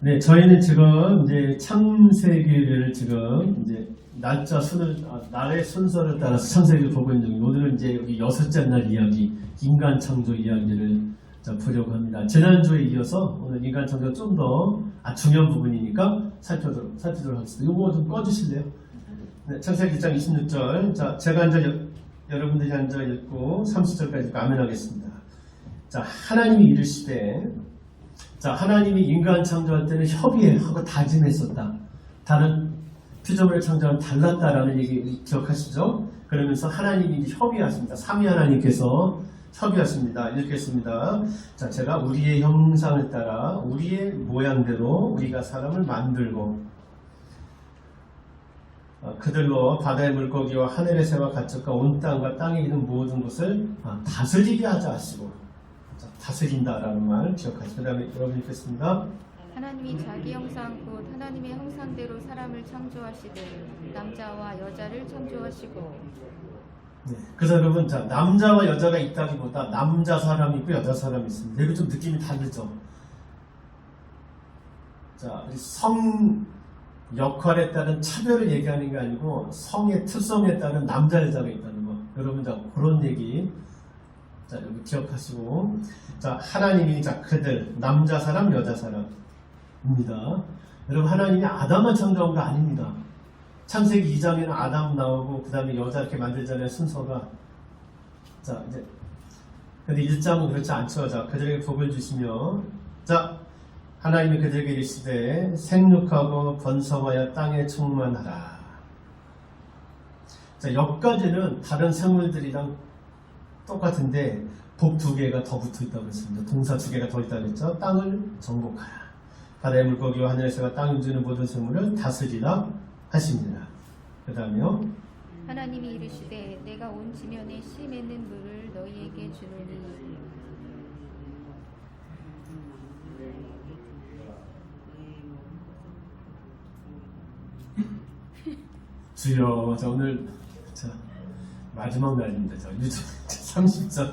네, 저희는 지금 이제 창세기를 지금 이제 날의 순서를 따라서 창세기를 보고 있는 중입니다. 오늘은 이제 여기 여섯째 날 이야기, 인간 창조 이야기를 보려고 합니다. 지난주에 이어서 오늘 인간 창조 좀 더 중요한 부분이니까 살피도록 하겠습니다. 이거 좀 꺼주실래요? 네, 창세기 1장 26절. 자, 제가 여러분들이 앉아 읽고 30절까지 읽고 아멘하겠습니다. 자, 하나님이 이르시되, 자, 하나님이 인간 창조할 때는 협의하고 다짐했었다. 다른 피조물을 창조하면 달랐다라는 얘기 기억하시죠? 그러면서 하나님이 협의하십니다. 삼위 하나님께서 협의하십니다. 읽겠습니다. 자, 제가 우리의 형상을 따라 우리의 모양대로 우리가 사람을 만들고 그들로 바다의 물고기와 하늘의 새와 가축과 온 땅과 땅에 있는 모든 것을 다스리게 하자 하시고, 자, 다스린다라는 말 기억하시고, 그 다음에 여러분 읽겠습니다. 하나님이 자기 형상 곧 하나님의 형상대로 사람을 창조하시되 남자와 여자를 창조하시고. 네, 그래서 여러분, 자, 남자와 여자가 있다기보다 남자 사람이 있고 여자 사람이 있습니다. 여기 좀 느낌이 다르죠? 자, 성 역할에 따른 차별을 얘기하는 게 아니고 성의 특성에 따른 남자 여자가 있다는 거. 여러분, 자, 그런 얘기, 자, 여기 기억하시고, 자, 하나님이, 자, 그들 남자 사람 여자 사람입니다. 여러분, 하나님이 아담만 창조한 거 아닙니다. 창세기 2장에는 아담 나오고 그 다음에 여자 이렇게 만들잖아요, 순서가. 자, 이제 근데 1장은 그렇지 않죠. 자, 그들에게 복을 주시며, 자, 하나님이 그들에게 이르시되 생육하고 번성하여 땅에 충만하라. 자, 여기까지는 다른 생물들이랑 똑같은데 복 두 개가 더 붙어 있다고 했습니다. 동사 두 개가 더 있다고 했죠. 땅을 정복하라. 바다의 물고기와 하늘의 새가 땅에 움직이는 모든 생물을 다스리라 하십니다. 그 다음에요. 하나님이 이르시되 내가 온 지면에 씨 맺는 물을 너희에게 주노니. 주여, 자, 오늘, 자, 마지막 날입니다. 자, 30절.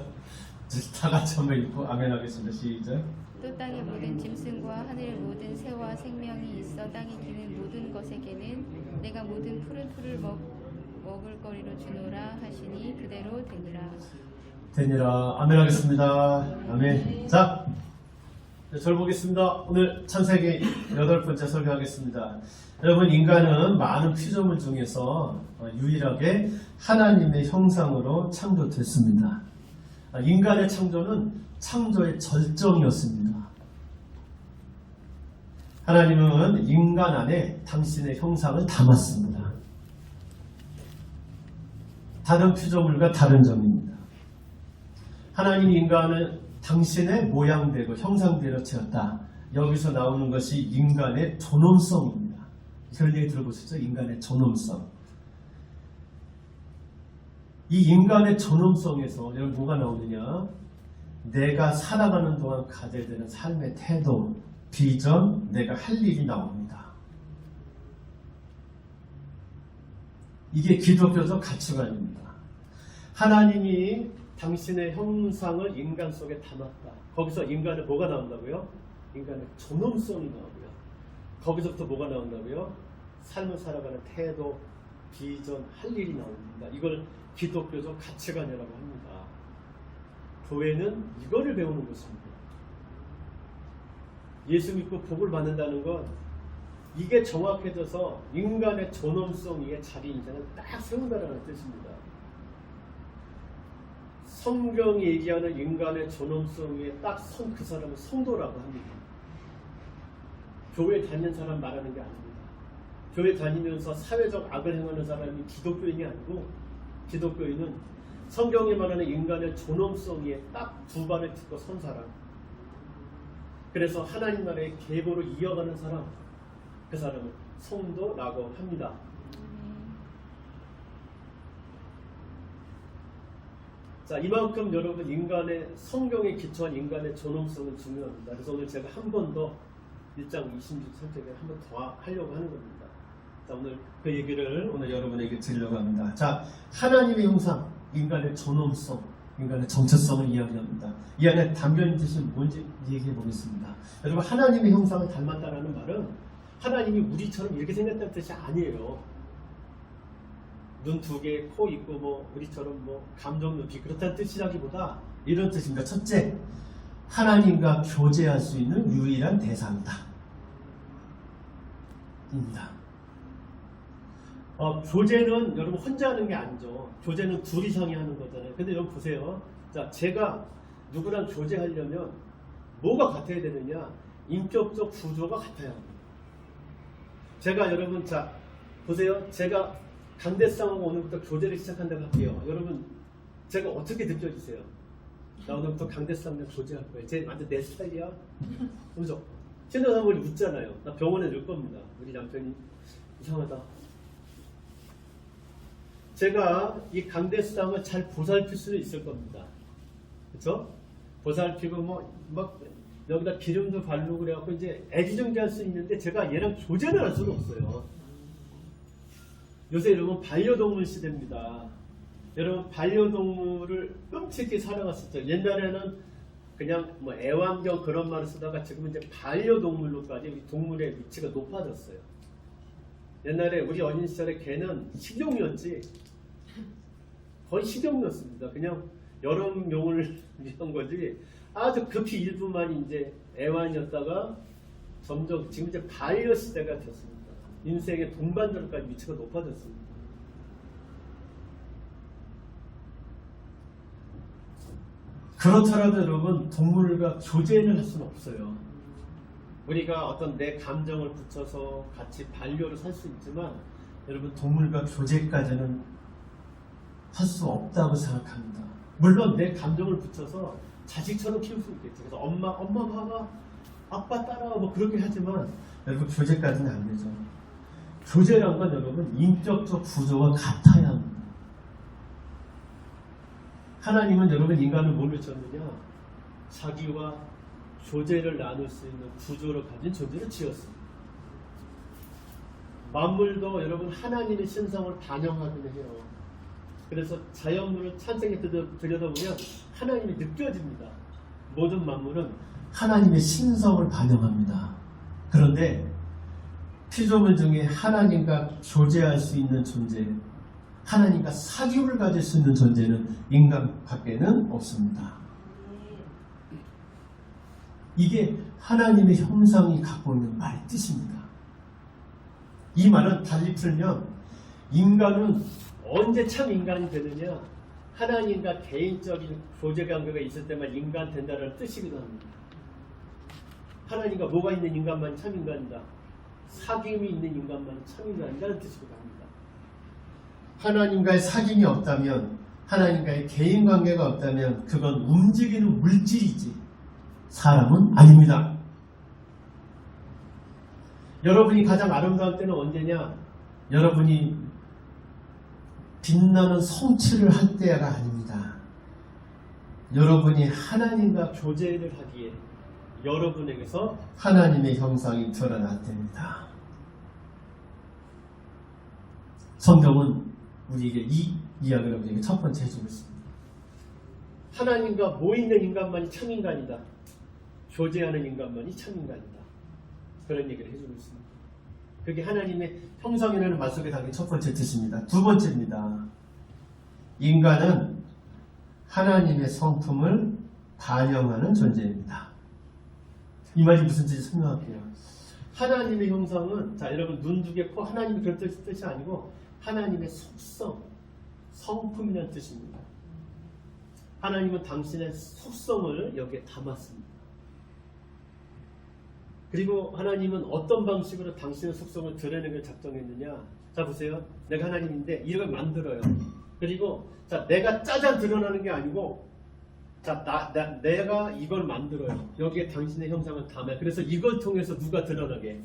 다 같이 한번 읽고 아멘 하겠습니다. 시작. 또 땅의 모든 짐승과 하늘의 모든 새와 생명이 있어 땅에 기는 모든 것에게는 내가 모든 푸른 풀을 먹을 거리로 주노라 하시니 그대로 되니라. 아멘 하겠습니다. 아멘. 자, 절 보겠습니다. 오늘 창세기 8번째 설교하겠습니다. 여러분, 인간은 많은 피조물 중에서 유일하게 하나님의 형상으로 창조됐습니다. 인간의 창조는 창조의 절정이었습니다. 하나님은 인간 안에 당신의 형상을 담았습니다. 다른 피조물과 다른 점입니다. 하나님이 인간을 당신의 모양대로 형상대로 지었다. 여기서 나오는 것이 인간의 존엄성입니다. 그런 얘기 들어보셨죠? 인간의 존엄성. 이 인간의 존엄성에서 여러분 뭐가 나오느냐? 내가 살아가는 동안 가져야 되는 삶의 태도, 비전, 내가 할 일이 나옵니다. 이게 기독교적 가치관입니다. 하나님이 당신의 형상을 인간 속에 담았다. 거기서 인간의 뭐가 나온다고요? 인간의 존엄성이 나오고요. 거기서부터 뭐가 나온다고요? 삶을 살아가는 태도, 비전, 할 일이 나옵니다. 이걸 기독교적 가치관이라고 합니다. 교회는 이거를 배우는 것입니다. 예수 믿고 복을 받는다는 건 이게 정확해져서 인간의 존엄성 위에 자기 인생을 딱 세운다는 뜻입니다. 성경이 얘기하는 인간의 존엄성 위에 딱 선 그 사람은 성도라고 합니다. 교회 다니는 사람 말하는 게 아닙니다. 교회 다니면서 사회적 악을 행하는 사람이 기독교인이 아니고, 기독교인은 성경이 말하는 인간의 존엄성 위에 딱 두 발을 딛고 선 사람, 그래서 하나님 나라의 계보를 이어가는 사람, 그 사람은 성도라고 합니다. 자, 이만큼 여러분 인간의 성경에 기초한 인간의 존엄성은 중요합니다. 그래서 오늘 제가 한 번 더 1장 26절에 한 번 더 하려고 하는 겁니다. 자, 오늘 그 얘기를 오늘 여러분에게 드리려고 합니다. 자, 하나님의 형상, 인간의 존엄성, 인간의 정체성을 이야기합니다. 이 안에 담겨있는 뜻이 뭔지 얘기해 보겠습니다. 여러분, 하나님의 형상을 닮았다라는 말은 하나님이 우리처럼 이렇게 생겼다는 뜻이 아니에요. 눈 2개, 코 있고 뭐 우리처럼 뭐 감정 높이 그렇다는 뜻이라기보다 이런 뜻입니다. 첫째, 하나님과 교제할 수 있는 유일한 대상이다. 입니다. 교제는 여러분 혼자 하는 게 아니죠. 교제는 둘 이상이 하는 거잖아요. 근데 여러분 보세요. 자, 제가 누구랑 교제하려면 뭐가 같아야 되느냐? 인격적 구조가 같아야 합니다. 제가 여러분, 자 보세요. 제가 강대상하고 오늘부터 교제를 시작한다고 할게요. 여러분, 제가 어떻게 느껴지세요? 나 오늘부터 강대상이랑 교제할 거예요. 쟤 완전 내 스타일이야. 그죠? 신도사물이 웃잖아요. 나 병원에 넣을 겁니다. 우리 남편이 이상하다. 제가 이 강대상을 잘 보살필 수는 있을 겁니다. 그렇죠? 보살피고 막 여기다 기름도 바르고 그래갖고 이제 애지중지할 수 있는데 제가 얘랑 교제를 할 수는 없어요. 요새 여러분 반려동물 시대입니다. 여러분 반려동물을 끔찍히 사랑했었죠. 옛날에는 그냥 뭐 애완견 그런 말을 쓰다가 지금은 이제 반려동물로까지 우리 동물의 위치가 높아졌어요. 옛날에 우리 어린 시절에 개는 식용이었지 거의 식용이었습니다. 그냥 여름용을 위한 거지 아주 급히 일부만 이제 애완이었다가 점점 지금 이제 반려 시대가 됐습니다. 인생의 동반자까지 위치가 높아졌습니다. 그렇더라도 여러분 동물과 교제를 할 수는 없어요. 우리가 어떤 내 감정을 붙여서 같이 반려를 살 수 있지만 여러분 동물과 교제까지는 할 수 없다고 생각합니다. 물론 내 감정을 붙여서 자식처럼 키울 수 있겠죠. 그래서 엄마 봐봐, 아빠 따라와 뭐 그렇게 하지만 여러분 교제까지는 안 되죠. 교제란 건 여러분 인격적 구조가 같아야 합니다. 하나님은 여러분 인간을 뭘로 지었느냐? 자기와 교제를 나눌 수 있는 구조를 가진 존재를 지었습니다. 만물도 여러분 하나님의 신성을 반영하기는 해요. 그래서 자연물을 찬생에 들여다보면 하나님이 느껴집니다. 모든 만물은 하나님의 신성을 반영합니다. 그런데 피조물 중에 하나님과 교제할 수 있는 존재, 하나님과 사귐을 가질 수 있는 존재는 인간밖에는 없습니다. 이게 하나님의 형상이 갖고 있는 말의 뜻입니다. 이 말은 달리 풀면 인간은 언제 참 인간이 되느냐? 하나님과 개인적인 교제 관계가 있을 때만 인간 된다는 뜻이기도 합니다. 하나님과 뭐가 있는 인간만이 참 인간이다. 사귐이 있는 인간만이 참 인간이라는 뜻이기도 합니다. 하나님과의 사귐이 없다면, 하나님과의 개인 관계가 없다면 그건 움직이는 물질이지 사람은 아닙니다. 여러분이 가장 아름다울 때는 언제냐? 여러분이 빛나는 성취를 할 때가 아닙니다. 여러분이 하나님과 교제를 하기에 여러분에게서 하나님의 형상이 드러날 때입니다. 성경은 우리에게 이 이야기를 우리에게 첫 번째 해주고 있습니다. 하나님과 모이는 인간만이 참 인간이다. 교제하는 인간만이 참 인간이다. 그런 얘기를 해주고 있습니다. 그게 하나님의 형상이라는 말 속에 담긴 첫 번째 뜻입니다. 두 번째입니다. 인간은 하나님의 성품을 반영하는 존재입니다. 이 말이 무슨 뜻인지 설명할게요. 하나님의 형상은, 자 여러분 눈 두 개, 코, 하나님의 그런 뜻이 아니고 하나님의 속성, 성품이라는 뜻입니다. 하나님은 당신의 속성을 여기에 담았습니다. 그리고 하나님은 어떤 방식으로 당신의 속성을 드러내는 걸 작정했느냐? 자 보세요. 내가 하나님인데 이걸 만들어요. 그리고 자 내가 짜잔 드러나는 게 아니고 자 내가 이걸 만들어요. 여기에 당신의 형상을 담아요. 그래서 이걸 통해서 누가 드러나게?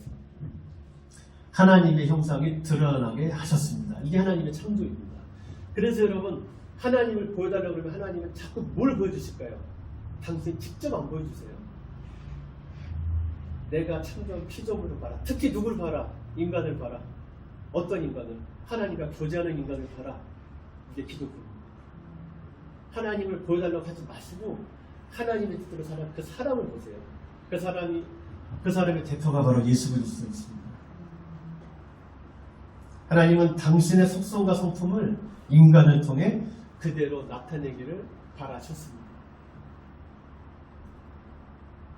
하나님의 형상이 드러나게 하셨습니다. 이게 하나님의 창조입니다. 그래서 여러분 하나님을 보여달라고 그러면 하나님은 자꾸 뭘 보여주실까요? 당신이 직접 안 보여주세요. 내가 창조한 피조물을 봐라. 특히 누굴 봐라? 인간을 봐라. 어떤 인간을? 하나님과 교제하는 인간을 봐라. 이게 기독교입니다. 하나님을 보여달라고 하지 마시고 하나님의 뜻대로 살아 그 사람을 보세요. 그 사람의 대표가 바로 예수 그리스도였습니다. 하나님은 당신의 속성과 성품을 인간을 통해 그대로 나타내기를 바라셨습니다.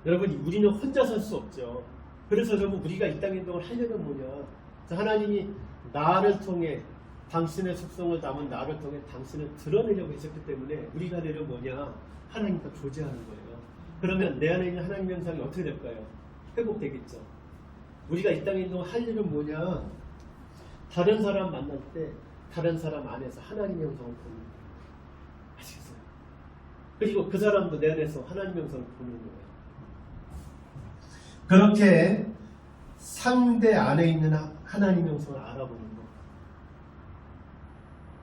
여러분, 우리는 혼자 살 수 없죠. 그래서 여러분, 우리가 이 땅의 행동을 하려면 뭐냐? 하나님이 나를 통해 당신의 속성을 담은 나를 통해 당신을 드러내려고 하셨기 때문에 우리가 하려면 뭐냐? 하나님과 교제하는 거예요. 그러면 내 안에 있는 하나님의 형상이 어떻게 될까요? 회복되겠죠. 우리가 이 땅의 행동을 하려면 뭐냐? 다른 사람 만날 때 다른 사람 안에서 하나님의 형상을 보는 거예요. 아시겠어요? 그리고 그 사람도 내 안에서 하나님의 형상을 보는 거예요. 그렇게 상대 안에 있는 하나님의 형상을 알아보는 거.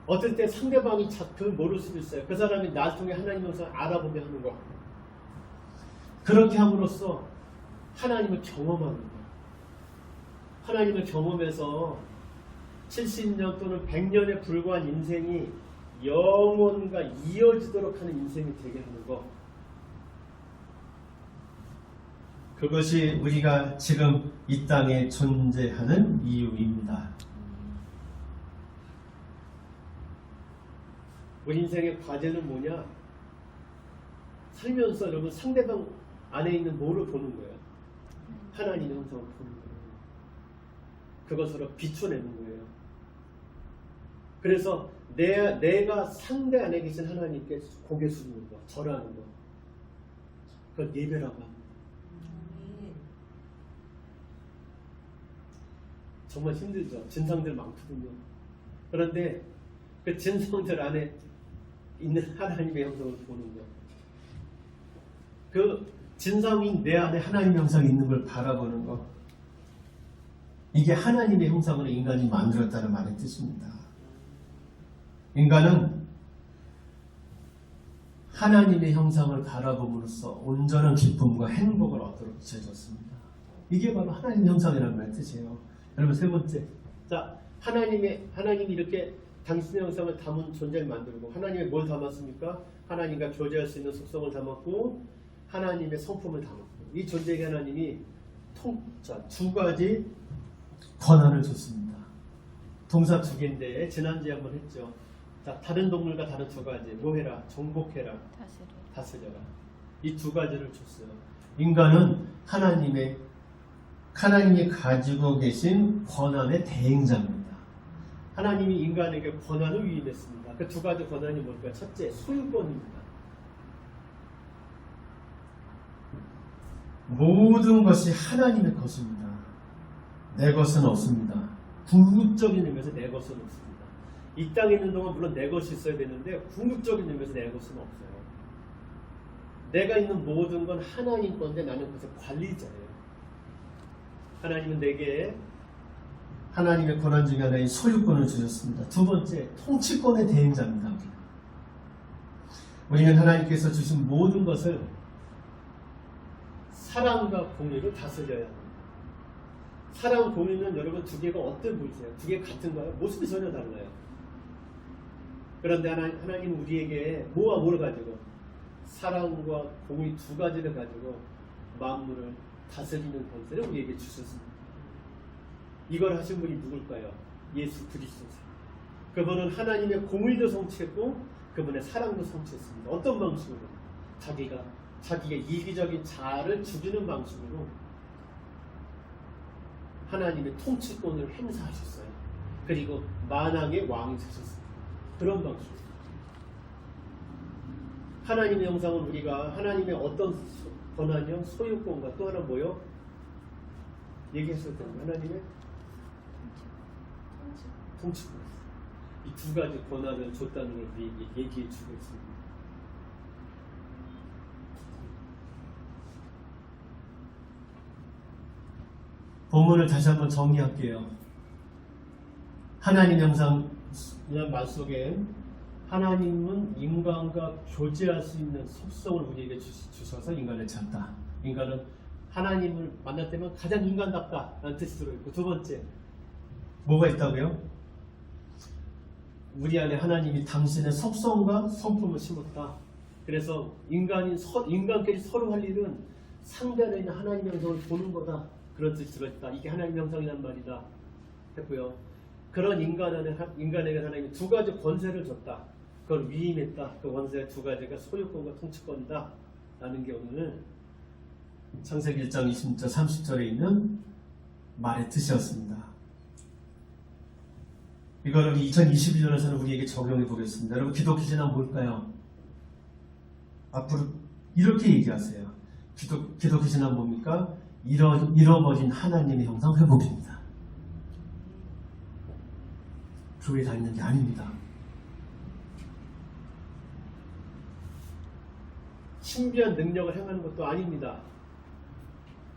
어떨 때 상대방이 그걸 모를 수도 있어요. 그 사람이 나를 통해 하나님의 형상을 알아보게 하는 거. 그렇게 함으로써 하나님을 경험하는 거. 하나님을 경험해서 70년 또는 100년에 불과한 인생이 영원과 이어지도록 하는 인생이 되게 하는 것. 그것이 우리가 지금 이 땅에 존재하는 이유입니다. 우리 인생의 과제는 뭐냐? 살면서 여러분 상대방 안에 있는 뭐를 보는 거예요? 하나님의 형상을 보는 거예요. 그것으로 비춰내는 거예요. 그래서 내가 상대 안에 계신 하나님께 고개 숙이는 거, 절하는 거. 그걸 예배라고 합니다. 정말 힘들죠. 진상들 많거든요. 그런데 그 진상들 안에 있는 하나님의 형상을 보는 거. 그 진상인 내 안에 하나님의 형상이 있는 걸 바라보는 거. 이게 하나님의 형상으로 인간이 만들었다는 말의 뜻입니다. 인간은 하나님의 형상을 바라봄으로써 온전한 기쁨과 행복을 얻도록 지어졌습니다. 이게 바로 하나님의 형상이라는 말의 뜻이에요. 여러분, 세 번째. 자, 하나님이 이렇게 당신의 형상을 담은 존재를 만들고 하나님이 뭘 담았습니까? 하나님과 교제할 수 있는 속성을 담았고 하나님의 성품을 담았고 이 존재에게 하나님이 두 가지 권한을 줬습니다. 동사 두 개인데 지난주에 한번 했죠. 자, 다른 동물과 다른 두 가지. 뭐 해라? 정복해라. 다스려라. 이 두 가지를 줬어요. 인간은 하나님이 가지고 계신 권한의 대행자입니다. 하나님이 인간에게 권한을 위임했습니다. 그 두 가지 권한이 뭘까요? 첫째, 소유권입니다. 모든 것이 하나님의 것입니다. 내 것은 없습니다. 궁극적인 의미에서 내 것은 없습니다. 이 땅에 있는 동안 물론 내 것이 있어야 되는데 궁극적인 의미에서 내 것은 없어요. 내가 있는 모든 건 하나님 건데 나는 그것의 관리자예요. 하나님은 내게 하나님의 권한 중에 하나인 소유권을 주셨습니다. 두 번째, 통치권의 대행자입니다. 우리는 하나님께서 주신 모든 것을 사랑과 공의로 다스려야 합니다. 사랑, 공의는 여러분 두 개가 어때 보이세요? 두 개 같은가요? 모습이 전혀 달라요. 그런데 하나님은 우리에게 뭐와 뭐를 가지고? 사랑과 공의 두 가지를 가지고 만물을 다스리는 권세를 우리에게 주셨습니다. 이걸 하신 분이 누굴까요? 예수 그리스도세요. 그분은 하나님의 공의도 성취했고 그분의 사랑도 성취했습니다. 어떤 방식으로? 자기가 이기적인 자아를 죽이는 방식으로 하나님의 통치권을 행사하셨어요. 그리고 만왕의 왕이 되셨습니다. 그런 방식. 하나님의 형상은 우리가 하나님의 어떤 권한이요? 소유권과 또 하나 뭐요? 얘기했을 때 하나님의 통치권. 이 두 가지 권한을 줬다는 걸 우리에게 얘기해 주고 있습니다. 본문을 다시 한번 정리할게요. 하나님 형상이란 말 속에 하나님은 인간과 교제할 수 있는 속성을 우리에게 주셔서 인간을 찾다. 인간은 하나님을 만날 때면 가장 인간답다 라는 뜻이 들어있고, 두 번째 뭐가 있다고요? 우리 안에 하나님이 당신의 속성과 성품을 심었다. 그래서 인간끼리 서로 할 일은 상대 안에 있는 하나님의 형상을 보는 거다. 그런 뜻이 들어있다. 이게 하나님의 형상이란 말이다. 했고요. 그런 인간에게 하나님이 두 가지 권세를 줬다. 그걸 위임했다. 그 권세 두 가지가 소유권과 통치권이다. 라는 게 오늘 창세기 1장 20절 30절에 있는 말의 뜻이었습니다. 이거를 2021년에서는 우리에게 적용해 보겠습니다. 여러분 기독교 신앙은 뭘까요? 앞으로 이렇게 얘기하세요. 기독교 신앙은 뭡니까? 잃어버린 하나님의 형상 회복입니다. 교회 다니는 게 아닙니다. 신비한 능력을 행하는 것도 아닙니다.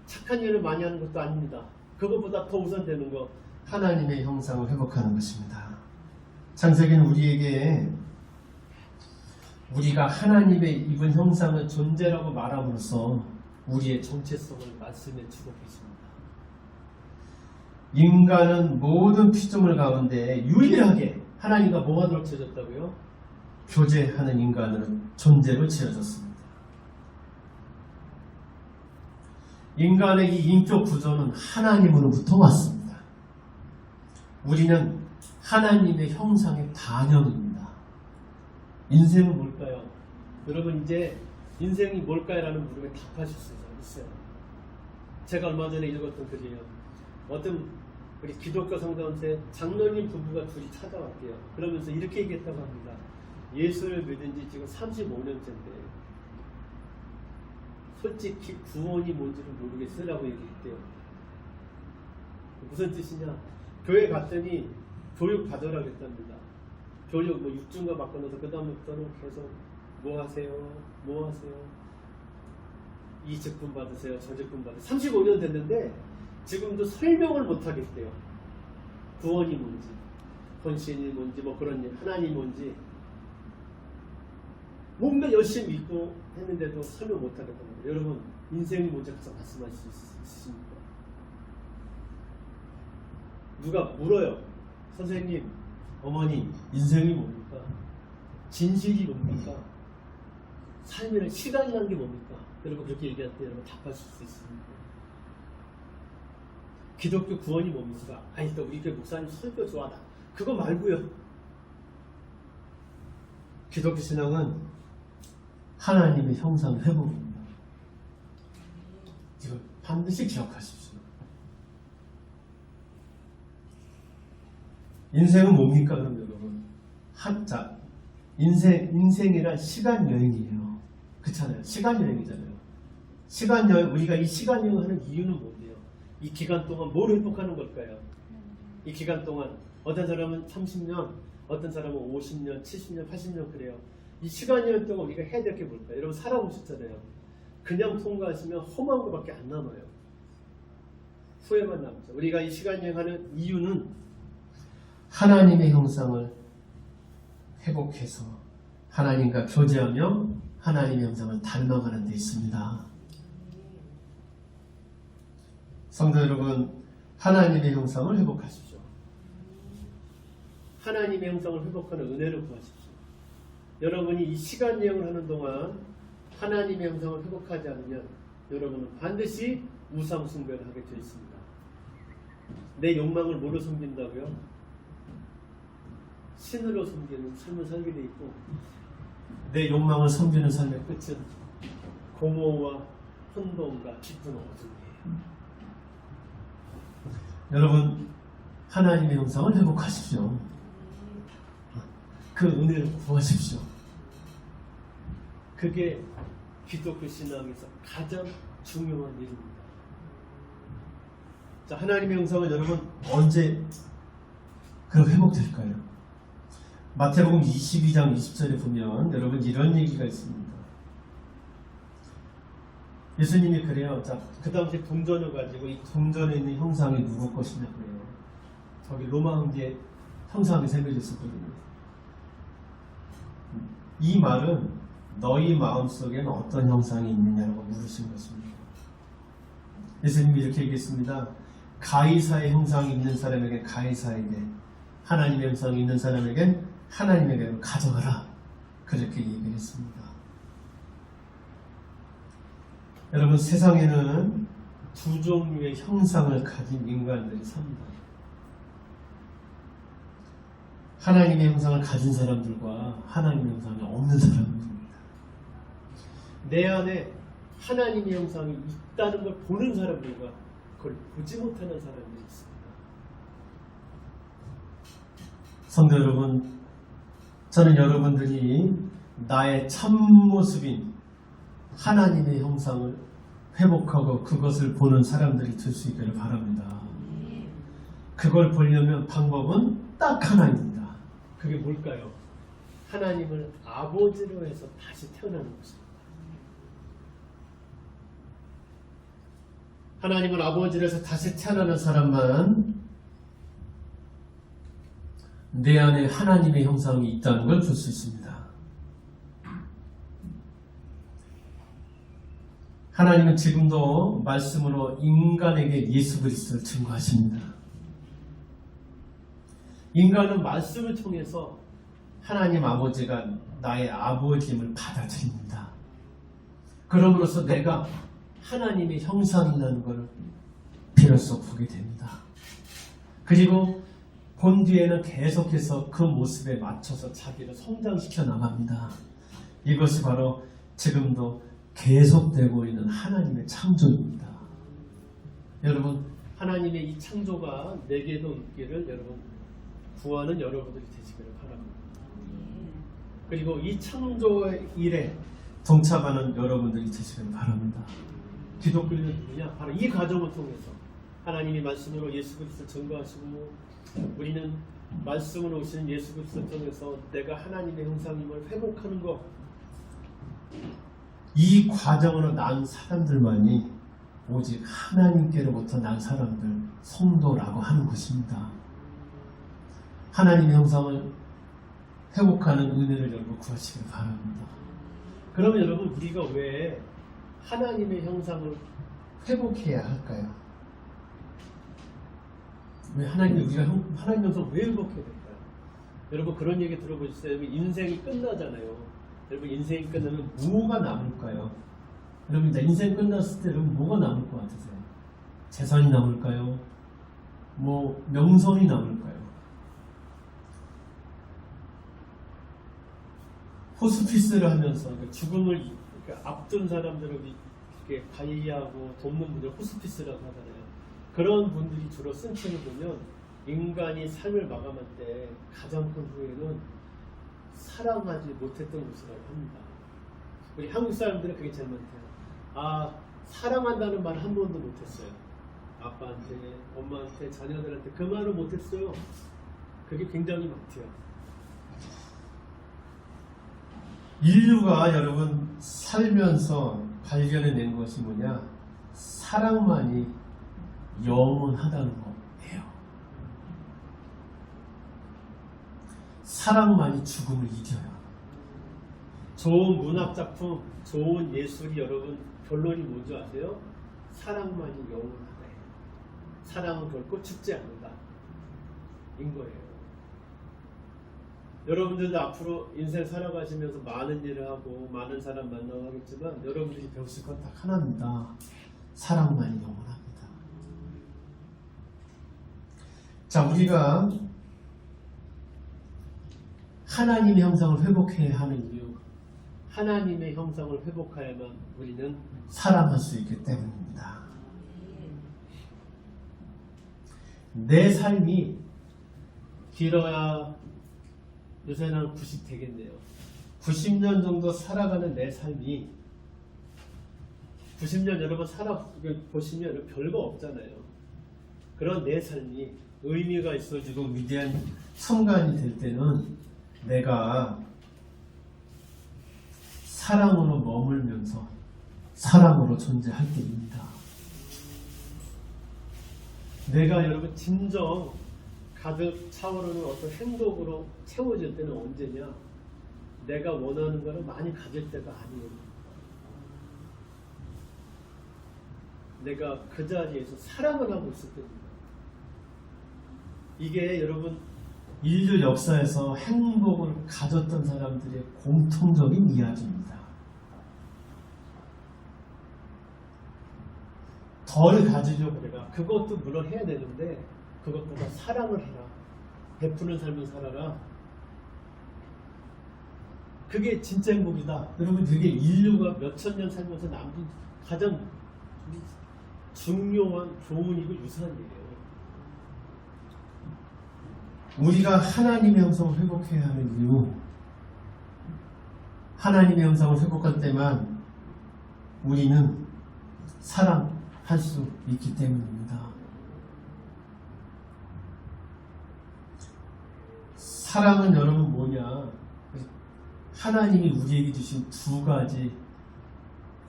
착한 일을 많이 하는 것도 아닙니다. 그것보다 더 우선되는 거 하나님의 형상을 회복하는 것입니다. 창세기는 우리에게 우리가 하나님의 입은 형상의 존재라고 말함으로써 우리의 정체성을 말씀해 주고 계십니다. 인간은 모든 피조물 가운데 유일하게 하나님과 뭐가 들어쳐졌다고요? 교제하는 인간으로 존재로 지어졌습니다. 인간의 이 인격 구조는 하나님으로부터 왔습니다. 우리는 하나님의 형상의 반영입니다. 인생은 뭘까요? 여러분 이제 인생이 뭘까요? 라는 물음에 답하실 수 있어요. 제가 얼마 전에 읽었던 글이에요. 어떤 우리 기독교 성당세 장로님 부부가 둘이 찾아왔대요. 그러면서 이렇게 얘기했다고 합니다. 예수를 믿은 지 지금 35년째인데 솔직히 구원이 뭔지를 모르겠으라고 얘기했대요. 무슨 뜻이냐? 교회 갔더니 교육 받으라고 했답니다. 교육 6주인가 바꿔놓아서 그 다음부터는 계속 뭐 하세요? 뭐 하세요? 이 직분 받으세요? 저 직분 받으세요? 35년 됐는데 지금도 설명을 못 하겠대요. 구원이 뭔지, 헌신이 뭔지, 뭐 그런 일, 하나님이 뭔지 뭔가 열심히 믿고 했는데도 설명 못 하겠다는 거예요. 여러분 인생이 뭔지 가서 말씀하실 수 있으십니까? 누가 물어요. 선생님, 어머니, 인생이 뭡니까? 진실이 뭡니까? 삶이란 시간이라는 게 뭡니까? 여러분 그렇게 얘기할 때 여러분 답하실 수 있습니까? 기독교 구원이 뭡니까? 아니 또 우리 교회 목사님 설교 좋아하다. 그거 말고요. 기독교 신앙은 하나님의 형상 회복입니다. 이걸 반드시 기억하십시오. 인생은 뭡니까? 그럼 여러분 한자 인생이란 시간 여행이에요. 그렇잖아요. 시간 여행이잖아요. 시간 여행 우리가 이 시간 여행을 하는 이유는 뭔데요? 이 기간 동안 뭘 회복하는 걸까요? 이 기간 동안 어떤 사람은 30년, 어떤 사람은 50년, 70년, 80년 그래요. 이 시간 여행 동안 우리가 해야 될 게 뭘까요? 여러분 살아보셨잖아요. 그냥 통과하시면 험한 것밖에 안 남아요. 후회만 남죠. 우리가 이 시간 여행하는 이유는 하나님의 형상을 회복해서 하나님과 교제하며 하나님의 형상을 닮아가는 데 있습니다. 성도 여러분, 하나님의 형상을 회복하십시오. 하나님의 형상을 회복하는 은혜를 구하십시오. 여러분이 이 시간 여행을 하는 동안 하나님의 형상을 회복하지 않으면 여러분은 반드시 우상 숭배를 하게 되어 있습니다. 내 욕망을 뭐로 섬긴다고요? 신으로 섬기는 삶을 살게 되어 있고 내 욕망을 섬기는 삶의 끝은 공허와 혼돈과 깊은 어둠이에요. 여러분 하나님의 형상을 회복하십시오. 그 은혜를 구하십시오. 그게 기독교 신앙에서 가장 중요한 일입니다. 자, 하나님의 형상은 여러분 언제 그렇게 회복될까요? 마태복음 22장 20절에 보면 여러분 이런 얘기가 있습니다. 예수님이 그래요. 자, 그 당시 동전을 가지고 이 동전에 있는 형상이 누구 것이냐 그래요. 저기 로마 황제의 형상이 새겨졌었거든요. 이 말은 너희 마음속에는 어떤 형상이 있느냐고 물으신 것입니다. 예수님이 이렇게 얘기했습니다. 가이사의 형상이 있는 사람에게 가이사에게, 하나님의 형상이 있는 사람에게 하나님에게 가져가라. 그렇게 얘기를 했습니다. 여러분, 세상에는 두 종류의 형상을 가진 인간들이 삽니다. 하나님의 형상을 가진 사람들과 하나님의 형상이 없는 사람들입니다. 내 안에 하나님의 형상이 있다는 걸 보는 사람들과 그걸 보지 못하는 사람들이 있습니다. 성도 여러분, 저는 여러분들이 나의 참모습인 하나님의 형상을 회복하고 그것을 보는 사람들이 될 수 있기를 바랍니다. 그걸 보려면 방법은 딱 하나입니다. 그게 뭘까요? 하나님을 아버지로 해서 다시 태어나는 것입니다. 하나님을 아버지로 해서 다시 태어나는 사람만 내 안에 하나님의 형상이 있다는 걸 볼 수 있습니다. 하나님은 지금도 말씀으로 인간에게 예수 그리스도를 증거하십니다. 인간은 말씀을 통해서 하나님 아버지가 나의 아버지임을 받아들입니다. 그럼으로써 내가 하나님의 형상이라는 걸 비로소 보게 됩니다. 그리고 본 뒤에는 계속해서 그 모습에 맞춰서 자기를 성장시켜 나갑니다. 이것이 바로 지금도 계속되고 있는 하나님의 창조입니다. 여러분, 하나님의 이 창조가 내게도 있기를 여러분 구하는 여러분들이 되시기를 바랍니다. 그리고 이 창조의 일에 동참하는 여러분들이 되시기를 바랍니다. 기독교는 누구냐? 바로 이 과정을 통해서 하나님이 말씀으로 예수 그리스도를 증거하시고 우리는 말씀으로 오신 예수 그리스도를 통해서 내가 하나님의 형상임을 회복하는 것, 이 과정으로 난 사람들만이 오직 하나님께로부터 난 사람들, 성도라고 하는 것입니다. 하나님의 형상을 회복하는 은혜를 여러분 구하시길 바랍니다. 그러면 여러분, 우리가 왜 하나님의 형상을 회복해야 할까요? 왜 우리가 하나님 형상을 왜 회복해야 될까요? 여러분, 그런 얘기 들어보셨어요? 인생이 끝나잖아요. 여러분, 인생이 끝나면 뭐가 남을까요? 여러분, 인생 끝났을 때 여러분 뭐가 남을 것 같으세요? 재산이 남을까요? 뭐 명성이 남을까요? 호스피스를 하면서 죽음을 앞둔 사람들을 이렇게 관리하고 돕는 분들 호스피스라고 하잖아요. 그런 분들이 주로 쓴 책을 보면 인간이 삶을 마감할 때 가장 큰 후회는 사랑하지 못했던 것이라고 합니다. 우리 한국 사람들은 그게 제일 많대요. 사랑한다는 말 한 번도 못했어요. 아빠한테, 엄마한테, 자녀들한테 그 말을 못했어요. 그게 굉장히 많대요. 인류가 여러분 살면서 발견해낸 것이 뭐냐? 사랑만이 영원하다는 거예요. 사랑만이 죽음을 이겨요. 좋은 문학작품, 좋은 예술이 여러분 결론이 뭔지 아세요? 사랑만이 영원하다. 사랑은 결코 죽지 않는다. 인 거예요. 여러분들도 앞으로 인생 살아가시면서 많은 일을 하고 많은 사람 만나고 하겠지만 여러분들이 배우실 건 딱 하나입니다. 사랑만이 영원합니다. 자, 우리가 하나님의 형상을 회복해야 하는 이유, 하나님의 형상을 회복해야만 우리는 사랑할 수 있기 때문입니다. 내 삶이 길어야 요새는 90 되겠네요. 90년 정도 살아가는 내 삶이 90년 여러분 보시면 별거 없잖아요. 그런 내 삶이 의미가 있어지고 위대한 순간이 될 때는 내가 사랑으로 머물면서 사랑으로 존재할 때입니다. 내가 여러분 진정 가득 차오르는 어떤 행복으로 채워질 때는 언제냐? 내가 원하는 것을 많이 가질 때가 아니에요. 내가 그 자리에서 사랑을 하고 있을 때입니다. 이게 여러분 인류 역사에서 행복을 가졌던 사람들의 공통적인 이야기입니다. 덜 가지려고 내가 그것도 물론 해야 되는데 그것보다 사랑을 해라. 베푸는 삶을 살아라. 그게 진짜 행복이다. 여러분 그게 인류가 몇천 년 살면서 남긴 가장 중요한 교훈이고 유산이에요. 우리가 하나님의 형성을 회복해야 하는 이유, 하나님의 형성을 회복할 때만 우리는 사랑할 수 있기 때문입니다. 사랑은 여러분 뭐냐? 하나님이 우리에게 주신 두 가지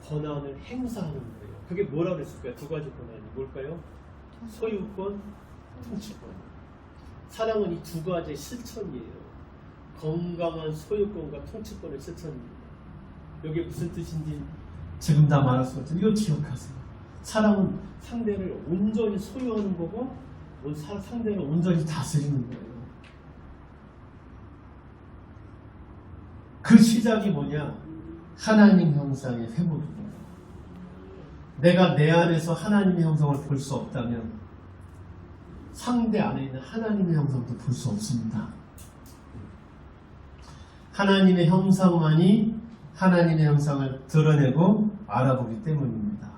권한을 행사하는 거예요. 그게 뭐라고 그랬을까요? 두 가지 권한이 뭘까요? 소유권, 통치권. 사랑은 이 두 가지의 실천이에요. 건강한 소유권과 통치권의 실천입니다. 이게 무슨 뜻인지 지금 다 말했었죠. 이거 기억하세요. 사랑은 상대를 온전히 소유하는 거고 상대를 온전히 다스리는 거예요. 그 시작이 뭐냐? 하나님 형상의 회복이에요. 내가 내 안에서 하나님의 형성을 볼 수 없다면 상대 안에 있는 하나님의 형성도 볼 수 없습니다. 하나님의 형상만이 하나님의 형상을 드러내고 알아보기 때문입니다.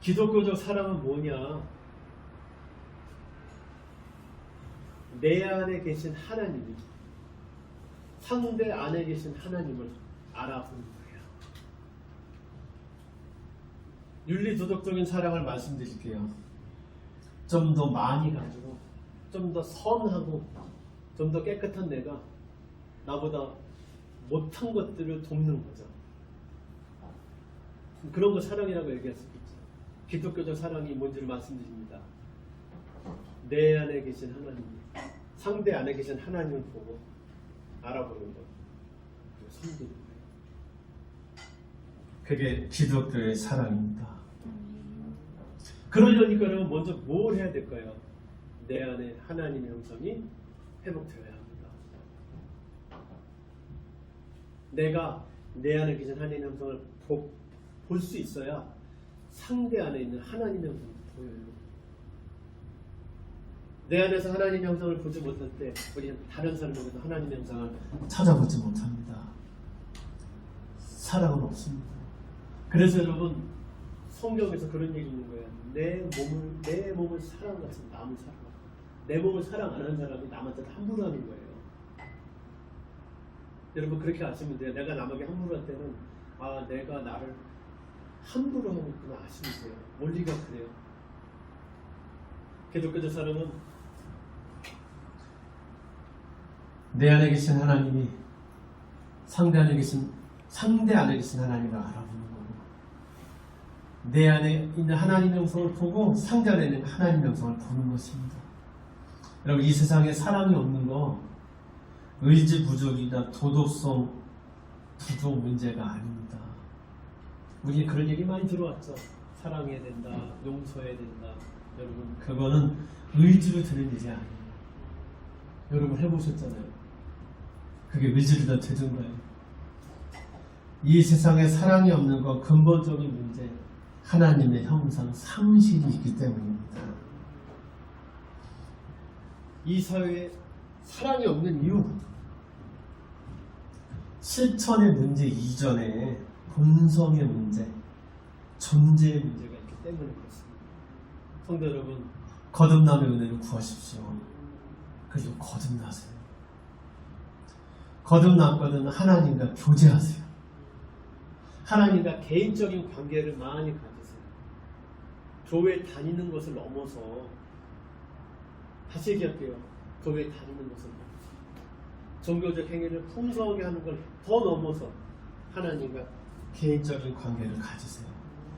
기독교적 사랑은 뭐냐? 내 안에 계신 하나님이 상대 안에 계신 하나님을 알아보는 거예요. 윤리도덕적인 사랑을 말씀드릴게요. 좀 더 많이 가지고 좀 더 선하고 좀 더 깨끗한 내가 나보다 못한 것들을 돕는 거죠. 그런 거 사랑이라고 얘기할 수 있죠. 기독교적 사랑이 뭔지를 말씀드립니다. 내 안에 계신 하나님, 상대 안에 계신 하나님을 보고 알아보는 것, 그리고 섬기는 거예요. 그게 기독교의 사랑입니다. 그러려니까 여러분 먼저 뭘 해야 될까요? 내 안에 하나님의 형성이 회복되어야 합니다. 내가 내 안에 계신 하나님의 형성을 볼 수 있어야 상대 안에 있는 하나님의 형성을 보여요. 내 안에서 하나님의 형상을 보지 못할 때 우리는 다른 사람에게서 하나님의 형상을 찾아보지 못합니다. 사랑은 없습니다. 그래서 여러분 성경에서 그런 얘기 있는 거예요. 내 몸을 사랑같이 남을 사랑. 내 몸을 사랑 안 하는 사람이 남한테 함부로 하는 거예요. 여러분 그렇게 아시면 돼요. 내가 남에게 함부로 할 때는 내가 나를 함부로 하고 있구나 아시면 돼요. 원리가 그래요. 기독교적 사람은 내 안에 계신 하나님이 상대 안에 계신 하나님을 알아보는 거고, 내 안에 있는 하나님의 형성을 보고 상대 안에 있는 하나님의 형성을 보는 것입니다. 여러분 이 세상에 사랑이 없는 거 의지 부족이나 도덕성 부족 문제가 아닙니다. 우리 그런 얘기 많이 들어왔죠. 사랑해야 된다, 용서해야 된다. 여러분 그거는 의지로 되는 일이 아니에요. 여러분 해보셨잖아요. 그게 의지로 되는 거예요. 이 세상에 사랑이 없는 건 근본적인 문제, 하나님의 형상 상실이 있기 때문입니다. 이 사회에 사랑이 없는 이유, 실천의 문제 이전에 본성의 문제, 존재의 문제가 있기 때문에 그렇습니다. 성도 여러분, 거듭남의 은혜를 구하십시오. 그리고 거듭나세요. 거듭났거든 하나님과 교제하세요. 하나님과 개인적인 관계를 많이 가지세요. 교회 다니는 것을 넘어서, 다시 얘기할게요. 교회 다니는 것을 넘어서 종교적 행위를 풍성하게 하는 걸 더 넘어서 하나님과 개인적인 관계를 가지세요.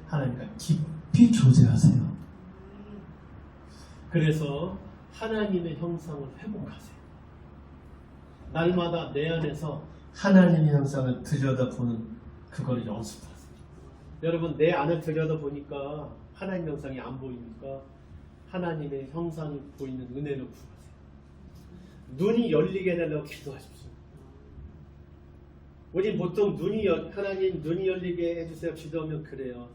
하나님과 깊이 교제하세요. 그래서 하나님의 형상을 회복하세요. 날마다 내 안에서 하나님의 형상을 들여다보는 그걸 연습하세요. 여러분 내 안을 들여다보니까 하나님의 형상이 안 보이니까 하나님의 형상이 보이는 은혜를 구하세요. 눈이 열리게 해달라고 기도하십시오. 우리 보통 하나님 눈이 열리게 해주세요 기도하면 그래요.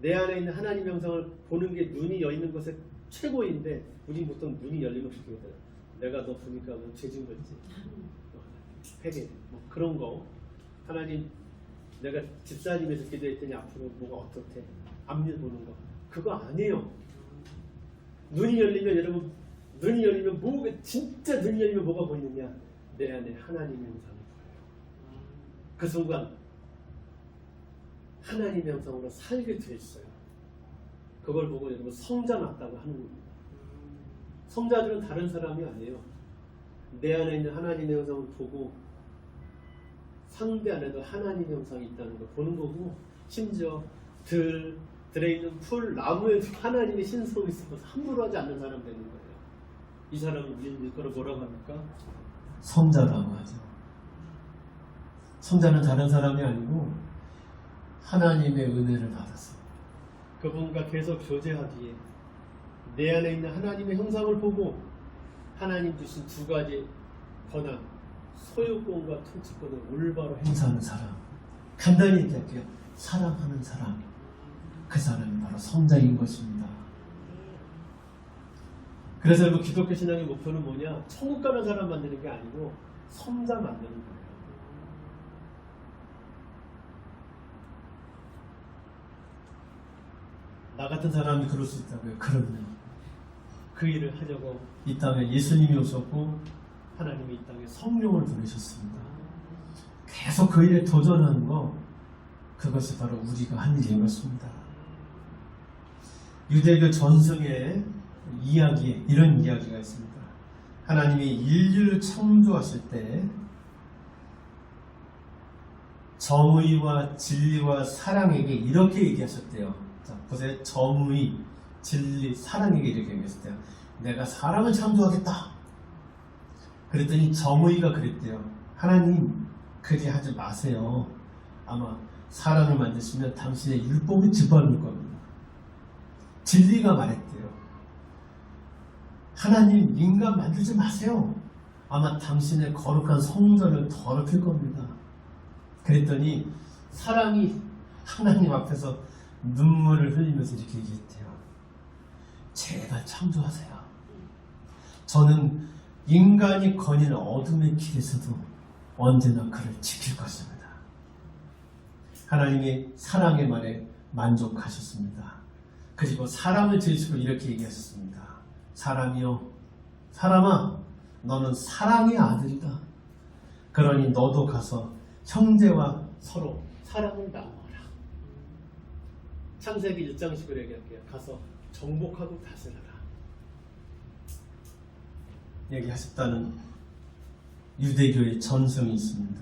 내 안에 있는 하나님 형상을 보는 게 눈이 열리는 것의 최고인데 우리 보통 눈이 열리면 그렇게 돼요. 내가 너 보니까 뭐 죄진 거지. 회개 뭐 그런 거. 하나님 내가 집사님에서 기도했더니 앞으로 뭐가 어떻대. 앞일 보는 거. 그거 아니에요. 눈이 열리면 여러분 눈이 열리면 뭐가 진짜 눈이 열리면 뭐가 보이느냐. 내 안에 하나님의 형상이 보여요. 그 순간 하나님의 형상으로 살게 돼 있어요. 그걸 보고 여러분 성자 맞다고 하는 겁니다. 성자들은 다른 사람이 아니에요. 내 안에 있는 하나님의 형상을 보고 상대 안에도 하나님의 형상이 있다는 걸 보는 거고 심지어 들에 있는 풀, 나무에도 하나님의 신성이 있어서 함부로 하지 않는 사람 되는 거예요. 이 사람은 일컬어 뭐라고 합니까? 성자라고 하죠. 성자는 다른 사람이 아니고 하나님의 은혜를 받아서 그분과 계속 교제하기에 내 안에 있는 하나님의 형상을 보고 하나님 주신 두 가지 권한, 소유권과 통치권을 올바로 행사하는 사람, 간단히 얘기할게요. 사랑하는 사람, 그 사람이 바로 성자인 것입니다. 그래서 여러분 기독교 신앙의 목표는 뭐냐? 천국 가는 사람 만드는 게 아니고 성자 만드는 거예요. 나 같은 사람이 그럴 수 있다고요? 그럼요. 그 일을 하려고 이 땅에 예수님이 오셨고 하나님이 이 땅에 성령을 보내셨습니다. 계속 그 일에 도전하는 거, 그것이 바로 우리가 한 일인 것입니다. 유대교 전승의 이야기에 이런 이야기가 있습니다. 하나님이 인류를 창조하실 때 정의와 진리와 사랑에게 이렇게 얘기하셨대요. 자, 보세요. 정의, 진리, 사랑에게 이렇게 얘기했대요. 내가 사랑을 창조하겠다. 그랬더니 정의가 그랬대요. 하나님, 그리 하지 마세요. 아마 사랑을 만드시면 당신의 율법이 짓밟을 겁니다. 진리가 말했대요. 하나님, 인간 만들지 마세요. 아마 당신의 거룩한 성전을 더럽힐 겁니다. 그랬더니 사랑이 하나님 앞에서 눈물을 흘리면서 이렇게 얘기했대요. 제발 창조하세요. 저는 인간이 거니는 어둠의 길에서도 언제나 그를 지킬 것입니다. 하나님이 사랑의 말에 만족하셨습니다. 그리고 사람을 지으시고 이렇게 얘기하셨습니다. 사람이여, 사람아, 너는 사랑의 아들이다. 그러니 너도 가서 형제와 서로 사랑을 나누어라. 창세기 1장 10을 얘기할게요. 가서 정복하고 다스려라. 얘기하셨다는 유대교의 전성이 있습니다.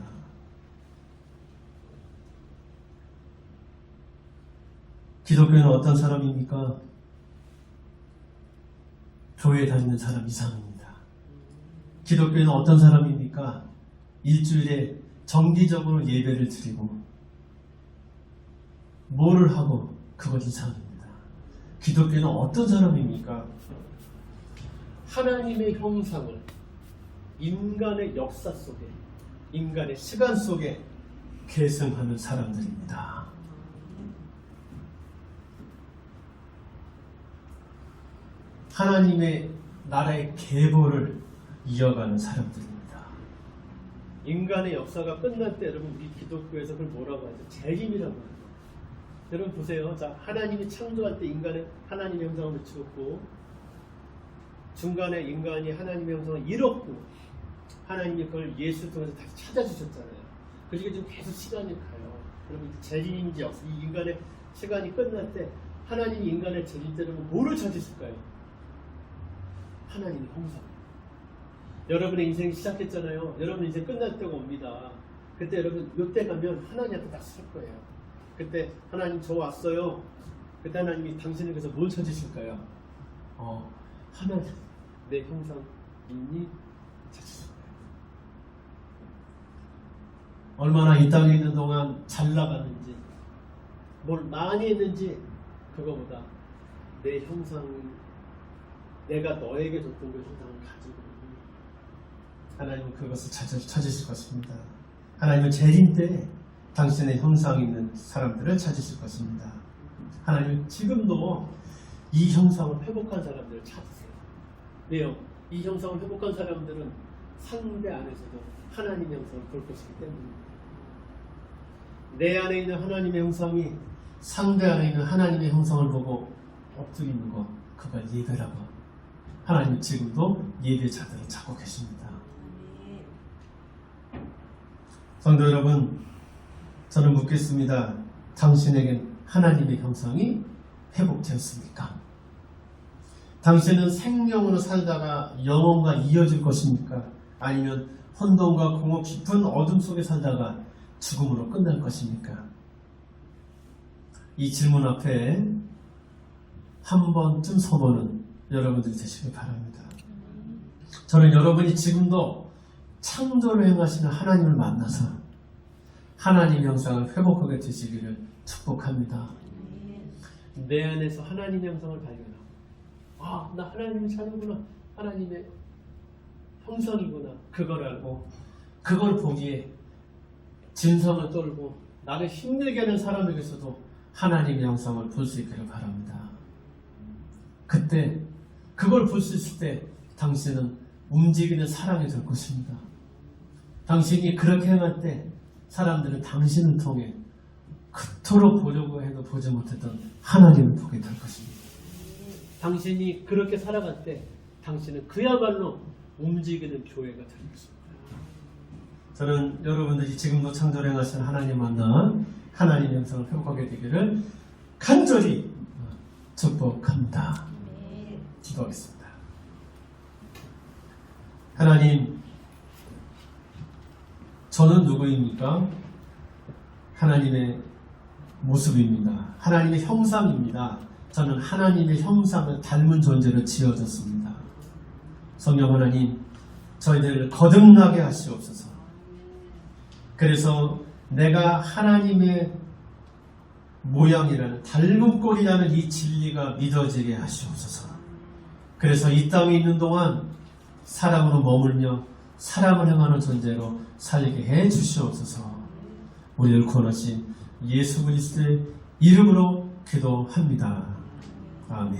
기독교는 어떤 사람입니까? 교회 다니는 사람 이상입니다. 기독교는 어떤 사람입니까? 일주일에 정기적으로 예배를 드리고 뭐를 하고 그것 이상입니다. 기독교는 어떤 사람입니까? 하나님의 형상을 인간의 역사 속에, 인간의 시간 속에 계승하는 사람들입니다. 하나님의 나라의 계보를 이어가는 사람들입니다. 인간의 역사가 끝날 때 여러분 우리 기독교에서 그걸 뭐라고 하죠? 재림이라고 합니다. 여러분 보세요. 자, 하나님이 창조할 때 인간의 하나님의 형상을 비추었고 중간에 인간이 하나님의 형상을 잃었고 하나님이 그걸 예수를 통해서 다시 찾아주셨잖아요. 그러니까 지금 계속 시간이 가요. 여러분 재림인지 역사, 이 인간의 시간이 끝날 때 하나님이 인간의 재림 때 여러분 뭐를 찾으실까요? 하나님의 형상. 여러분의 인생이 시작했잖아요. 여러분 인생 끝날 때가 옵니다. 그때 여러분 이때 가면 하나님한테 딱 설 거예요. 그때 하나님 저 왔어요. 그때 하나님이 당신을 위해서 뭘 찾으실까요? 하나님 내 형상 있니? 찾으실 거예요. 얼마나 이 땅에 있는 동안 잘 나갔는지 뭘 많이 했는지 그거보다 내 형상 내가 너에게 줬던 그 형상을 가지고 하나님은 그것을 찾으실 것입니다. 하나님은 재림 때 당신의 형상 있는 사람들을 찾으실 것입니다. 하나님은 지금도 이 형상을 회복한 사람들을 찾으세요. 왜요? 이 형상을 회복한 사람들은 상대 안에서도 하나님의 형상을 볼 것이기 때문입니다. 내 안에 있는 하나님의 형상이 상대 안에 있는 하나님의 형상을 보고 엎드리는 것, 그걸 예배라고. 하나님은 지금도 예배자들을 찾고 계십니다. 성도 여러분, 저는 묻겠습니다. 당신에겐 하나님의 형상이 회복되었습니까? 당신은 생명으로 살다가 영혼과 이어질 것입니까? 아니면 혼돈과 공허 깊은 어둠 속에 살다가 죽음으로 끝날 것입니까? 이 질문 앞에 한 번쯤 서보는 여러분들이 되시길 바랍니다. 저는 여러분이 지금도 창조를 행하시는 하나님을 만나서 하나님 형상을 회복하게 되시기를 축복합니다. 내 안에서 하나님 형상을 발견하고, 아, 나 하나님을 찾는구나, 하나님의 형상이구나, 그걸 알고 그걸 보기에 진성을 떨고 나를 힘들게 하는 사람에게서도 하나님의 형상을 볼 수 있기를 바랍니다. 그때 그걸 볼 수 있을 때 당신은 움직이는 사람이 될 것입니다. 당신이 그렇게 행할 때 사람들은 당신을 통해 그토록 보려고 해도 보지 못했던 하나님을 보게 될 것입니다. 당신이 그렇게 살아갈 때 당신은 그야말로 움직이는 교회가 될 것입니다. 저는 여러분들이 지금도 창조를 행하시는 하나님 만나 하나님의 형상을 회복하게 되기를 간절히 축복합니다. 기도하겠습니다. 하나님, 저는 누구입니까? 하나님의 모습입니다. 하나님의 형상입니다. 저는 하나님의 형상을 닮은 존재로 지어졌습니다. 성령 하나님, 저희들을 거듭나게 하시옵소서. 그래서 내가 하나님의 모양이라는 닮은 꼴이라는 이 진리가 믿어지게 하시옵소서. 그래서 이 땅에 있는 동안 사랑으로 머물며 사랑을 행하는 존재로 살게 해 주시옵소서. 우리를 구원하신 예수 그리스도의 이름으로 기도합니다. 아멘.